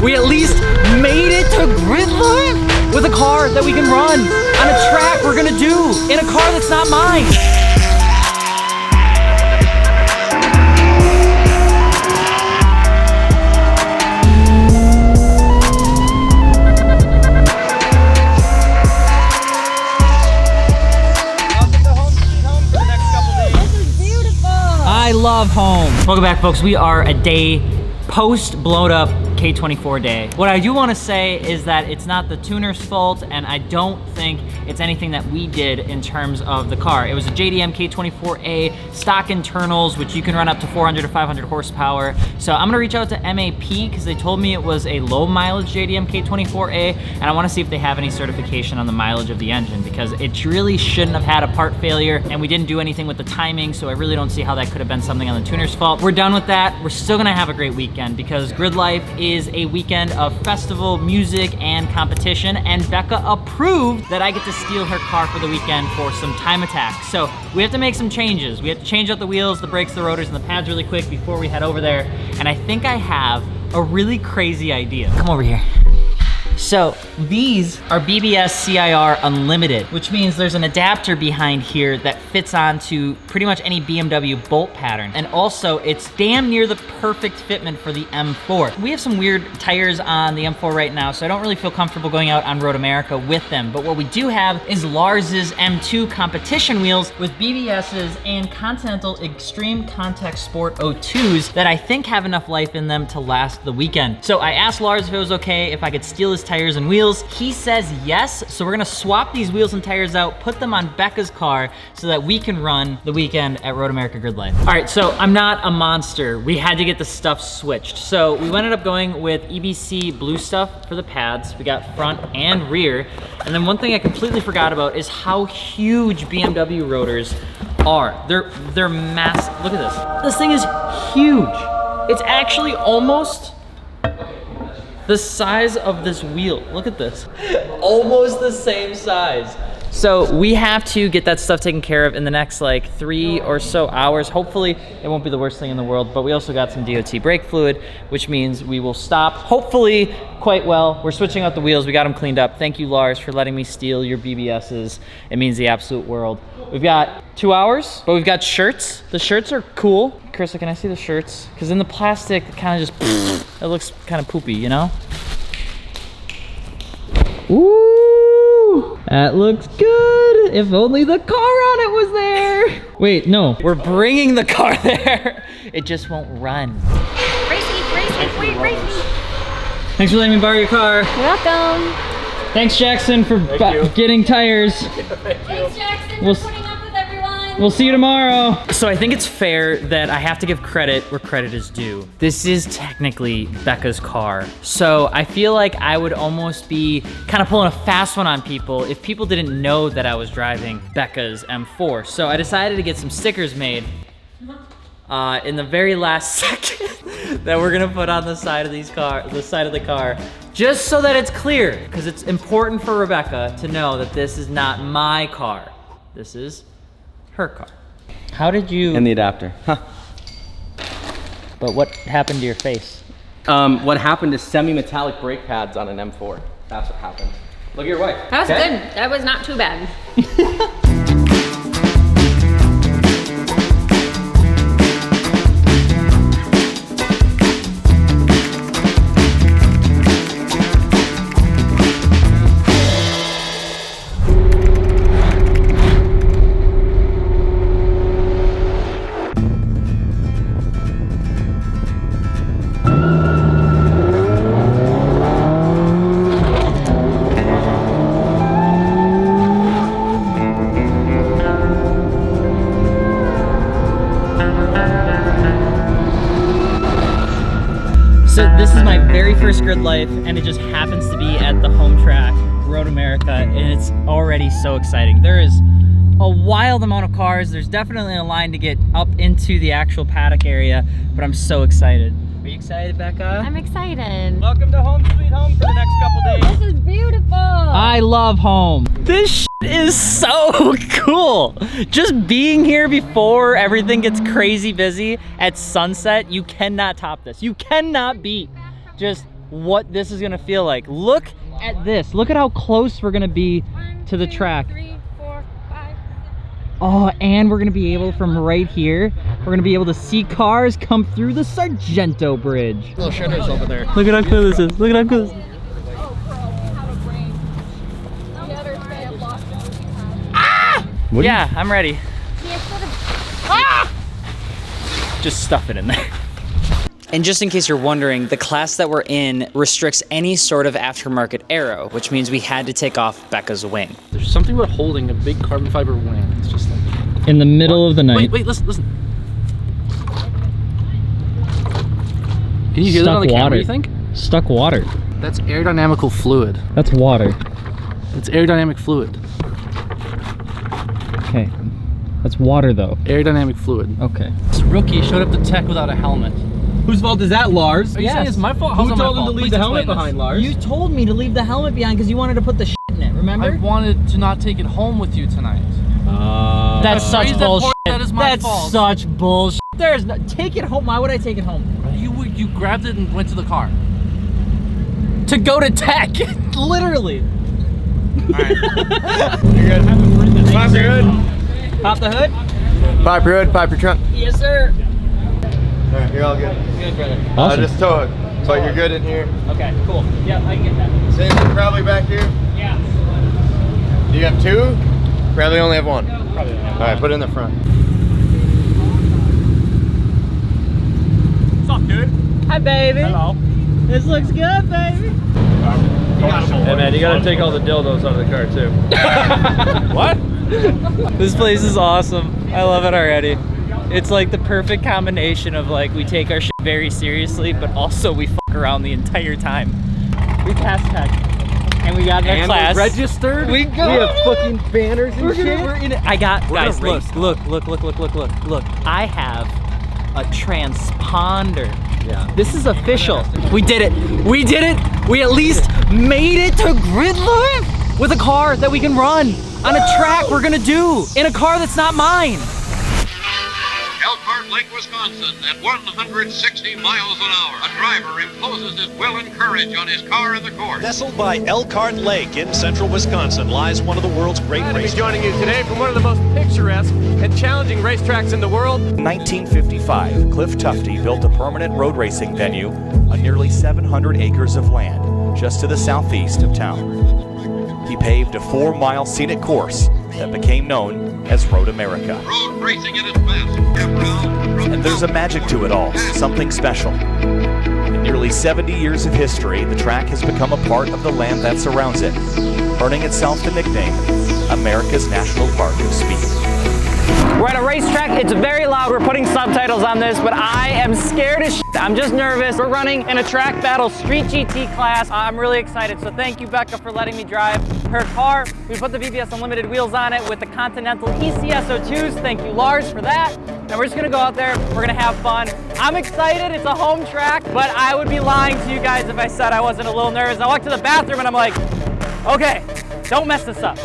We at least made it to Gridlife with a car that we can run on a track we're gonna do in a car that's not mine. I love home. Welcome back, folks. We are a day post blown up K24 day. What I do want to say is that it's not the tuner's fault, and I don't think it's anything that we did in terms of the car. It was a JDM K24A stock internals, which you can run up to 400 to 500 horsepower. So I'm gonna reach out to MAP because they told me it was a low mileage JDM K24A, and I want to see if they have any certification on the mileage of the engine, because it really shouldn't have had a part failure, and we didn't do anything with the timing, so I really don't see how that could have been something on the tuner's fault. We're done with that. We're still gonna have a great weekend because Gridlife is a weekend of festival, music, and competition, and Becca approved that I get to steal her car for the weekend for some time attack. So we have to make some changes. We have to change out the wheels, the brakes, the rotors, and the pads really quick before we head over there. And I think I have a really crazy idea. Come over here. So these are BBS CIR Unlimited, which means there's an adapter behind here that fits onto pretty much any BMW bolt pattern. And also it's damn near the perfect fitment for the M4. We have some weird tires on the M4 right now, so I don't really feel comfortable going out on Road America with them. But what we do have is Lars's M2 competition wheels with BBS's and Continental Extreme Contact Sport 02s that I think have enough life in them to last the weekend. So I asked Lars if it was okay if I could steal his tires and wheels. He says yes, so we're gonna swap these wheels and tires out, put them on Becca's car so that we can run the weekend at Road America Gridlife. All right, so I'm not a monster. We had to get the stuff switched. So we ended up going with EBC blue stuff for the pads. We got front and rear. And then one thing I completely forgot about is how huge BMW rotors are. They're massive. Look at this. This thing is huge. It's actually almost the size of this wheel. Look at this. Almost the same size. So we have to get that stuff taken care of in the next like 3 or so hours. Hopefully it won't be the worst thing in the world, but we also got some DOT brake fluid, which means we will stop, hopefully quite well. We're switching out the wheels. We got them cleaned up. Thank you, Lars, for letting me steal your BBSs. It means the absolute world. We've got 2 hours, but we've got shirts. The shirts are cool. Carissa, can I see the shirts? Because in the plastic, it kind of just, it looks kind of poopy, you know? Ooh, that looks good. If only the car on it was there. Wait, no, we're bringing the car there. It just won't run. Race me. Thanks for letting me borrow your car. You're welcome. Thanks, Jackson, for getting tires. Thanks, Jackson, for putting up with everyone. We'll see you tomorrow. So I think it's fair that I have to give credit where credit is due. This is technically Becca's car. So I feel like I would almost be kind of pulling a fast one on people if people didn't know that I was driving Becca's M4. So I decided to get some stickers made in the very last second that we're gonna put on the side of the car, just so that it's clear, because it's important for Rebecca to know that this is not my car. This is her car. How did you? And the adapter. Huh. But what happened to your face? What happened is semi-metallic brake pads on an M4. That's what happened. Look at your wife. That was good. That was not too bad. So this is my very first Gridlife, and it just happens to be at the home track, Road America, and it's already so exciting. There is a wild amount of cars. There's definitely a line to get up into the actual paddock area, but I'm so excited. Are you excited, Becca? I'm excited. Welcome to home sweet home for the next couple days. This is beautiful. I love home. This is so cool. Just being here before everything gets crazy busy at sunset, you cannot top this. You cannot beat just what this is gonna feel like. Look at this. Look at how close we're gonna be to the track. 1, 2, 3, 4, 5, 6. Oh, and we're gonna be able, from right here, we're gonna be able to see cars come through the Sargento Bridge. Little shitters over there. Look at how cool this is. Look at how cool this is. Yeah, I'm ready. Just stuff it in there. And just in case you're wondering, the class that we're in restricts any sort of aftermarket aero, which means we had to take off Becca's wing. There's something about holding a big carbon fiber wing. It's just like... In the middle of the night. Wait, listen. Can you hear that on the camera, you think? Stuck water. That's aerodynamical fluid. That's water. It's aerodynamic fluid. Okay. That's water though. Aerodynamic fluid. Okay. This rookie showed up to tech without a helmet. Whose fault is that, Lars? Are you saying it's my fault? How's Who it my told him fault? to leave Please the helmet explain this. behind, Lars? You told me to leave the helmet behind because you wanted to put the shit in it, remember? I wanted to not take it home with you tonight. That's I such phrased that bullshit. That is my That's fault. such bullshit. There's no, take it home. Why would I take it home? You grabbed it and went to the car. To go to tech. Literally. Alright. You're good. Pop your hood. Pop the hood? Pop your hood, pop your trunk. Yes, sir. Alright, you're all good. Good, brother. I'll just tow it. But you're good in here. Okay, cool. Yeah, I can get that. Same thing probably back here. Yeah. Do you have two? Probably only have one. Probably. Alright, put it in the front. What's up, dude? Hi, baby. Hello. This looks good, baby. Hey man, you gotta take all the dildos out of the car too. What? This place is awesome. I love it already. It's like the perfect combination of like we take our shit very seriously, but also we fuck around the entire time. We passed tech, and we got in our class. We're registered. We have fucking banners and shit. We're in it. I got guys. gonna Look, race look. I have a transponder. Yeah. This is official. We did it. We did it. We at least made it to Gridlife with a car that we can run on a track we're gonna do in a car that's not mine. Elkhart Lake, Wisconsin, at 160 miles an hour. A driver imposes his will and courage on his car in the course. Nestled by Elkhart Lake in central Wisconsin lies one of the world's great racetracks. Joining you today from one of the most picturesque and challenging racetracks in the world. In 1955, Cliff Tufte built a permanent road racing venue on nearly 700 acres of land just to the southeast of town. He paved a 4-mile scenic course that became known as Road America. Road racing at its best. And there's a magic to it all, something special. In nearly 70 years of history, the track has become a part of the land that surrounds it, earning itself the nickname America's National Park of Speed. We're at a racetrack. It's very loud. We're putting subtitles on this, but I am scared as shit. I'm just nervous. We're running in a track battle street GT class. I'm really excited. So thank you, Becca, for letting me drive her car. We put the VBS Unlimited wheels on it with the Continental ECSO2s. Thank you, Lars, for that. And we're just gonna go out there. We're gonna have fun. I'm excited. It's a home track, but I would be lying to you guys if I said I wasn't a little nervous. I walked to the bathroom and I'm like, okay, don't mess this up.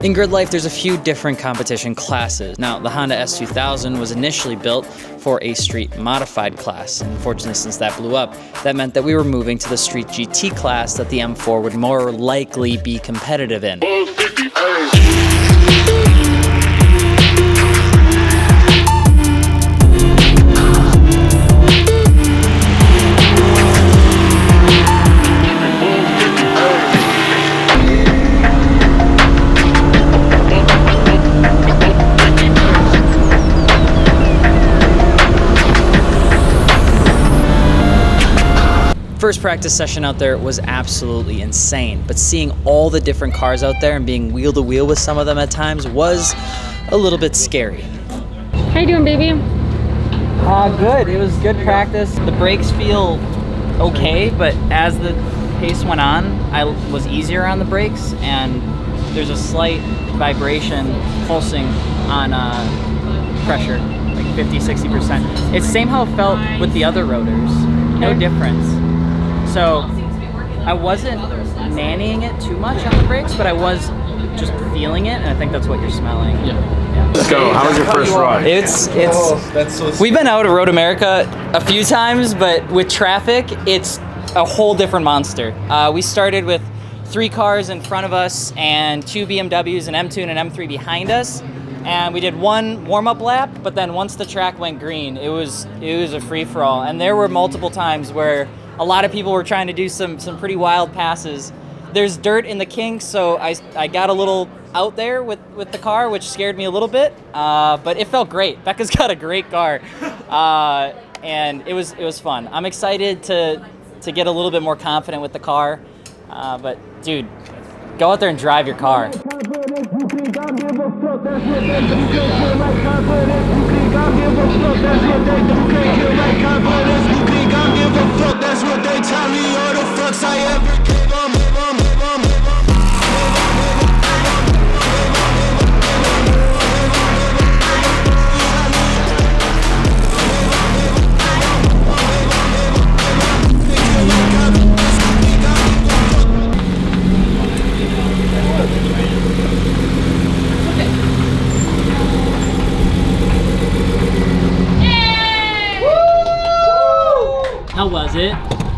In Gridlife, there's a few different competition classes. Now, the Honda S2000 was initially built for a street modified class. And unfortunately, since that blew up, that meant that we were moving to the street GT class that the M4 would more likely be competitive in. First practice session out there was absolutely insane, but seeing all the different cars out there and being wheel to wheel with some of them at times was a little bit scary. How you doing, baby? Good. It was good practice. The brakes feel okay, but as the pace went on, I was easier on the brakes, and there's a slight vibration pulsing on pressure, like 50-60%. It's the same how it felt with the other rotors. No difference. So I wasn't nannying it too much on the brakes, but I was just feeling it, and I think that's what you're smelling. Yeah. Let's go. How was your first ride? We've been out at Road America a few times, but with traffic, it's a whole different monster. We started with 3 cars in front of us and 2 BMWs, an M2 and an M3 behind us. And we did 1 warm-up lap, but then once the track went green, it was a free-for-all. And there were multiple times where a lot of people were trying to do some pretty wild passes. There's dirt in the kinks, so I got a little out there with the car, which scared me a little bit, but it felt great. Becca's got a great car, and it was fun. I'm excited to get a little bit more confident with the car, but dude, go out there and drive your car. How was it?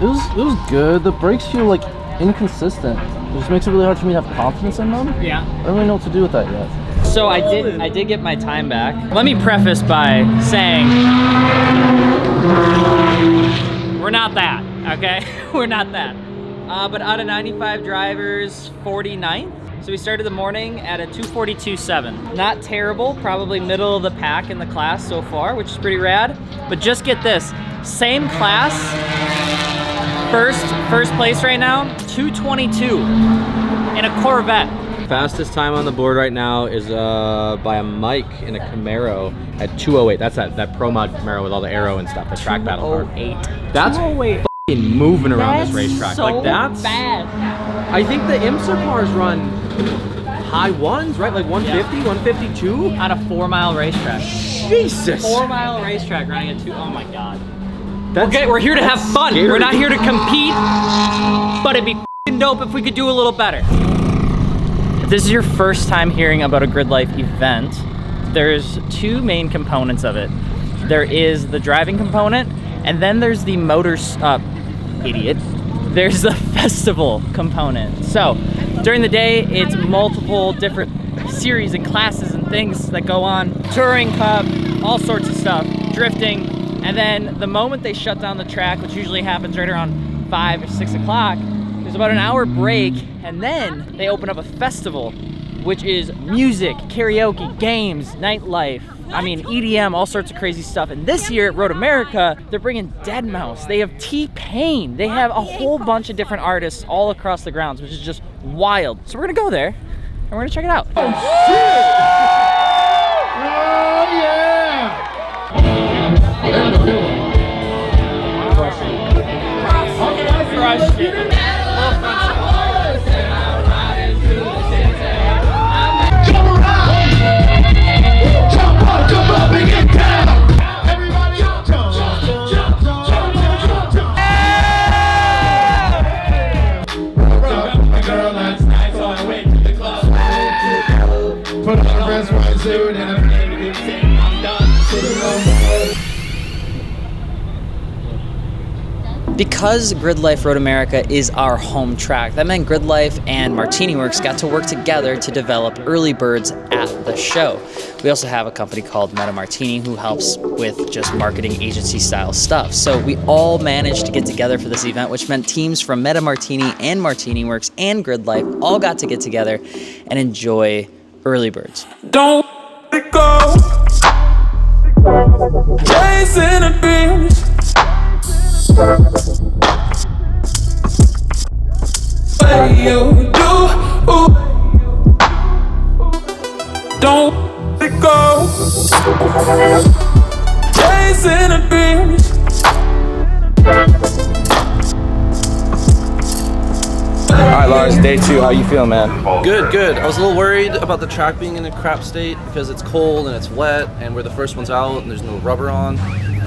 It was good. The brakes feel like inconsistent. It just makes it really hard for me to have confidence in them. Yeah. I don't really know what to do with that yet. So I did get my time back. Let me preface by saying we're not that, okay? We're not that. But out of 95 drivers, 49th. So we started the morning at a 242.7. Not terrible, probably middle of the pack in the class so far, which is pretty rad. But just get this, same class, first place right now, 222 in a Corvette. Fastest time on the board right now is by a Mike in a Camaro at 208. That's that Pro Mod Camaro with all the aero and stuff, the track battle car. 208. That's fucking moving around this racetrack. So like that's bad. I think the IMSA cars run high ones, right? Like 150, 152 On a 4-mile racetrack. Jesus. 4-mile racetrack running at 2. Oh my god. That's Okay, we're here to have fun. scary. We're not here to compete, but it'd be f***ing dope if we could do a little better. If this is your first time hearing about a Gridlife event, there's 2 main components of it. There is the driving component, and then there's the idiot. There's the festival component. So during the day, it's multiple different series and classes and things that go on. Touring Cup, all sorts of stuff, drifting. And then the moment they shut down the track, which usually happens right around 5 or 6 o'clock, there's about an hour break, and then they open up a festival, which is music, karaoke, games, nightlife, I mean EDM, all sorts of crazy stuff. And this year at Road America, they're bringing Deadmau5. They have T-Pain. They have a whole bunch of different artists all across the grounds, which is just wild. So we're gonna go there, and we're gonna check it out. Oh yeah! Crushed it. Jump up and get down! Everybody jump! My girl last night, so I went to the club. Put on a red white suit and a I'm done. Because Gridlife Road America is our home track, that meant Gridlife and MartiniWorks got to work together to develop early birds at the show. We also have a company called MartiniWorks who helps with just marketing agency style stuff. So we all managed to get together for this event, which meant teams from MartiniWorks and MartiniWorks and Gridlife all got to get together and enjoy early birds. Don't let it go. Chasing a dream. What you do? Don't let it go. Chasing a dream. Alright Lars, day 2, how you feeling, man? Good, good. I was a little worried about the track being in a crap state because it's cold and it's wet and we're the first ones out and there's no rubber on.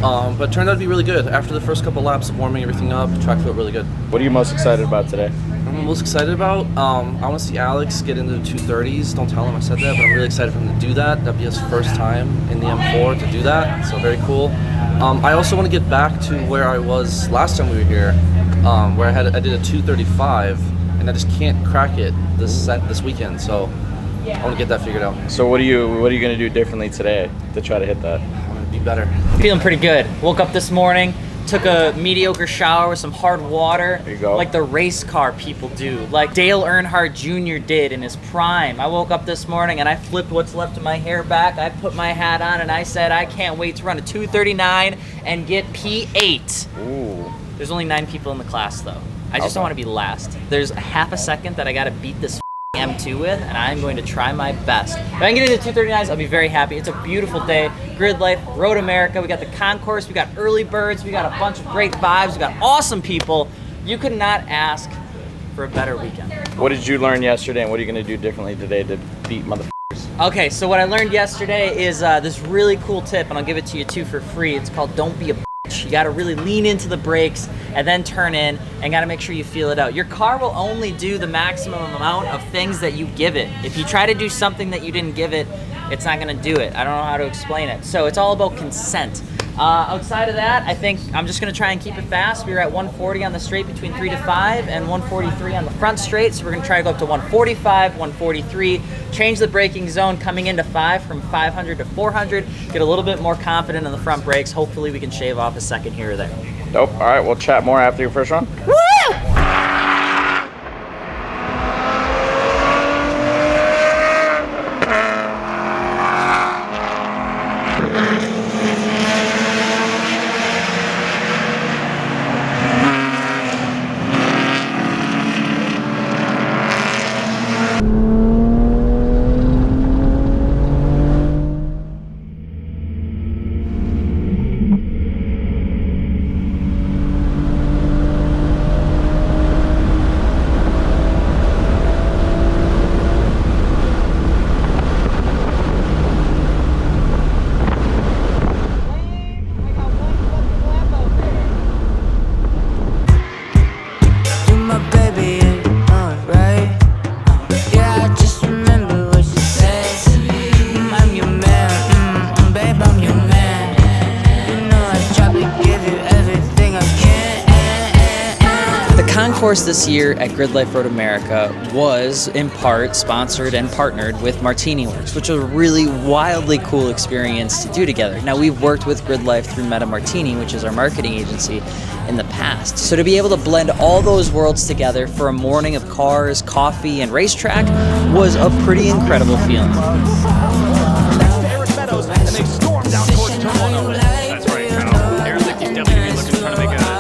But it turned out to be really good. After the first couple laps of warming everything up, the track felt really good. What are you most excited about today? I'm most excited about, I want to see Alex get into the 230s. Don't tell him I said that, but I'm really excited for him to do that. That'd be his first time in the M4 to do that, so very cool. I also want to get back to where I was last time we were here. where I did a 235, and I just can't crack it this weekend. So I want to get that figured out. So what are you gonna do differently today to try to hit that? I want to be better. Feeling pretty good. Woke up this morning, took a mediocre shower with some hard water. There you go. Like the race car people do. Like Dale Earnhardt Jr. did in his prime. I woke up this morning and I flipped what's left of my hair back. I put my hat on and I said, I can't wait to run a 239 and get P8. Ooh. There's only 9 people in the class though. I just don't want to be last. There's a half a second that I got to beat this M2 with, and I'm going to try my best. If I can get into 239s, I'll be very happy. It's a beautiful day. Gridlife, Road America. We got the concourse, we got early birds, we got a bunch of great vibes, we got awesome people. You could not ask for a better weekend. What did you learn yesterday, and what are you gonna do differently today to beat motherfuckers? Okay, so what I learned yesterday is this really cool tip, and I'll give it to you too for free. It's called don't be a bitch. You gotta really lean into the brakes and then turn in, and gotta make sure you feel it out. Your car will only do the maximum amount of things that you give it. If you try to do something that you didn't give it, it's not gonna do it. I don't know how to explain it. So it's all about consent. Outside of that, I think I'm just gonna try and keep it fast. We were at 140 on the straight between 3 to 5 and 143 on the front straight. So we're gonna try to go up to 145, 143, change the braking zone coming into 5 from 500 to 400, get a little bit more confident in the front brakes. Hopefully we can shave off a second here or there. Dope. All right, we'll chat more after your first run. Woo! Concourse this year at Gridlife Road America was in part sponsored and partnered with MartiniWorks, which was a really wildly cool experience to do together. Now, we've worked with Gridlife through Martini, which is our marketing agency, in the past. So to be able to blend all those worlds together for a morning of cars, coffee, and racetrack was a pretty incredible feeling. That's right, Kyle. Aaron Lickey's definitely looking trying to make a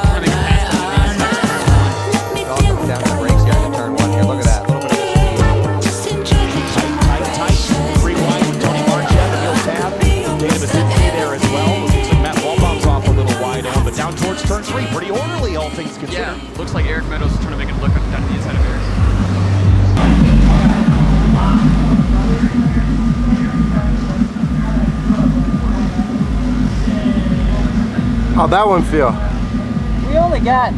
Turn 3, pretty orderly, all things considered. Yeah, looks like Eric Meadows is trying to make it look down the inside of Eric. How'd that one feel? We only got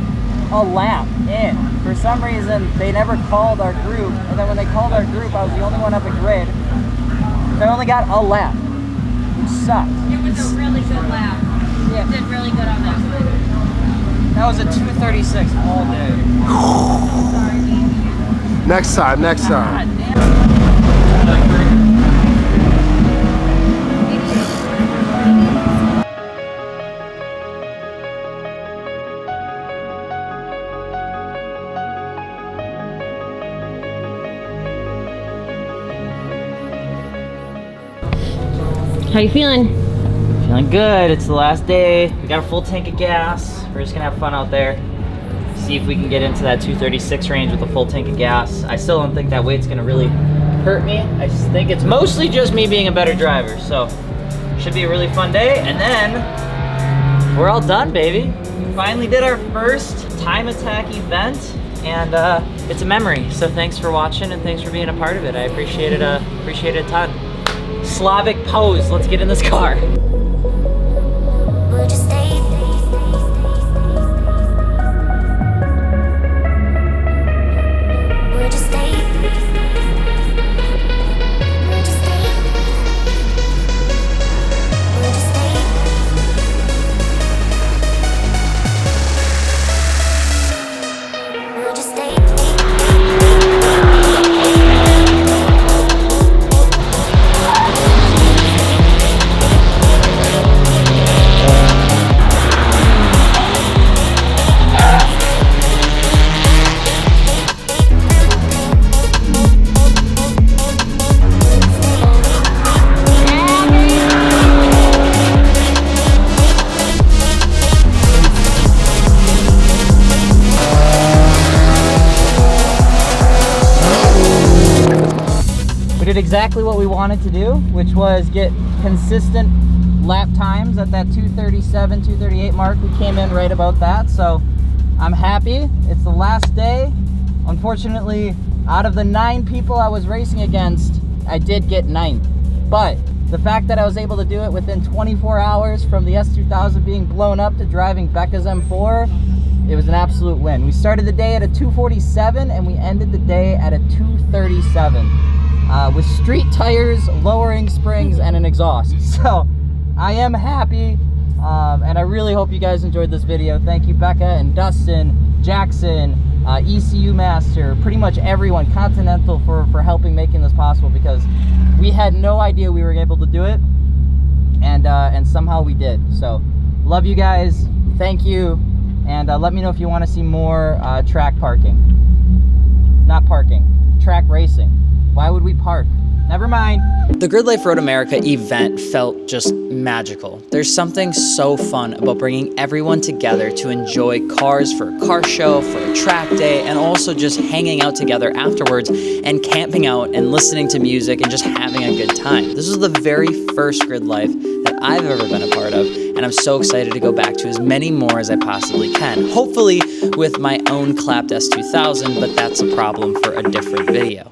a lap in. For some reason, they never called our group, and then when they called our group, I was the only one up at grid. So I only got a lap, which sucked. It was a really good lap. Yeah. You did really good on that one. That was a 236 all day. Next time, next time. How you feeling? Feeling good. It's the last day. We got a full tank of gas. We're just gonna have fun out there. See if we can get into that 236 range with a full tank of gas. I still don't think that weight's gonna really hurt me. I just think it's mostly just me being a better driver. So should be a really fun day. And then we're all done, baby. We finally did our first time attack event, and it's a memory. So thanks for watching and thanks for being a part of it. I appreciate it a ton. Slavic pose. Let's get in this car. did exactly what we wanted to do, which was get consistent lap times at that 2:37, 2:38 mark. We came in right about that, so I'm happy. It's the last day. Unfortunately, out of the 9 people I was racing against, I did get 9th. But the fact that I was able to do it within 24 hours from the S2000 being blown up to driving Becca's M4, it was an absolute win. We started the day at a 2:47 and we ended the day at a 2:37 with street tires, lowering springs, and an exhaust. So I am happy, and I really hope you guys enjoyed this video. Thank you, Becca and Dustin, Jackson, ECU Master, pretty much everyone, Continental, for helping making this possible, because we had no idea we were able to do it, and somehow we did. So love you guys, thank you, and let me know if you want to see more track parking. Not parking, track racing. Why would we park? Never mind. The Gridlife Road America event felt just magical. There's something so fun about bringing everyone together to enjoy cars for a car show, for a track day, and also just hanging out together afterwards and camping out and listening to music and just having a good time. This was the very first Gridlife that I've ever been a part of, and I'm so excited to go back to as many more as I possibly can. Hopefully with my own clapped S2000, but that's a problem for a different video.